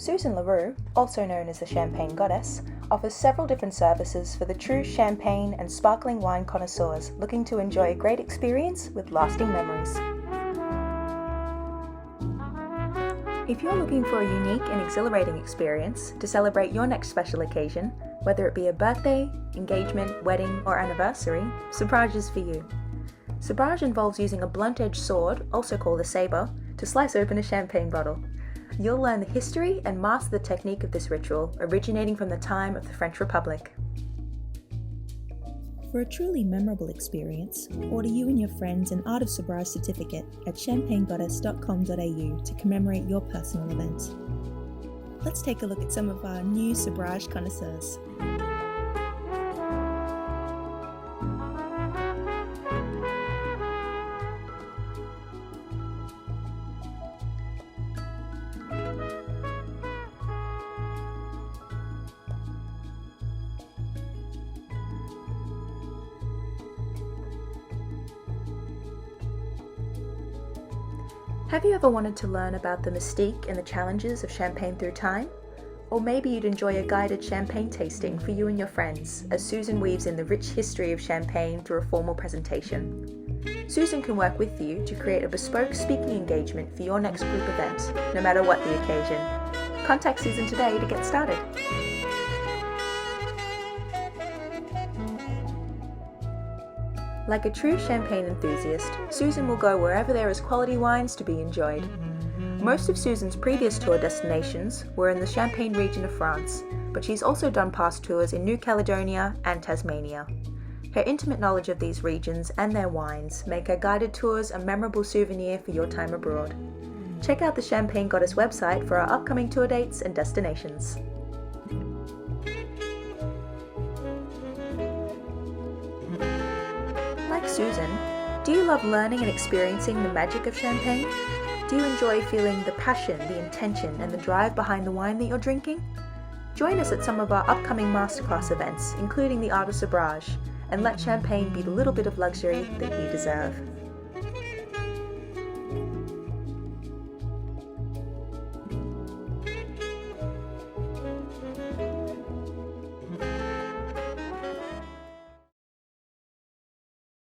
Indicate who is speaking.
Speaker 1: Susan Roux, also known as the Champagne Goddess, offers several different services for the true champagne and sparkling wine connoisseurs looking to enjoy a great experience with lasting memories. If you're looking for a unique and exhilarating experience to celebrate your next special occasion, whether it be a birthday, engagement, wedding, or anniversary, Sabrage is for you. Sabrage involves using a blunt-edged sword, also called a sabre, to slice open a champagne bottle. You'll learn the history and master the technique of this ritual, originating from the time of the French Republic.
Speaker 2: For a truly memorable experience, order you and your friends an Art of Sabrage certificate at champagnegoddess.com.au to commemorate your personal event. Let's take a look at some of our new Sabrage connoisseurs.
Speaker 1: Have you ever wanted to learn about the mystique and the challenges of champagne through time? Or maybe you'd enjoy a guided champagne tasting for you and your friends as Susan weaves in the rich history of champagne through a formal presentation. Susan can work with you to create a bespoke speaking engagement for your next group event, no matter what the occasion. Contact Susan today to get started. Like a true champagne enthusiast, Susan will go wherever there is quality wines to be enjoyed. Most of Susan's previous tour destinations were in the Champagne region of France, but she's also done past tours in New Caledonia and Tasmania. Her intimate knowledge of these regions and their wines make her guided tours a memorable souvenir for your time abroad. Check out the Champagne Goddess website for our upcoming tour dates and destinations. Like Susan, do you love learning and experiencing the magic of champagne? Do you enjoy feeling the passion, the intention, and the drive behind the wine that you're drinking? Join us at some of our upcoming masterclass events, including the Art of Sabrage, and let champagne be the little bit of luxury that you deserve.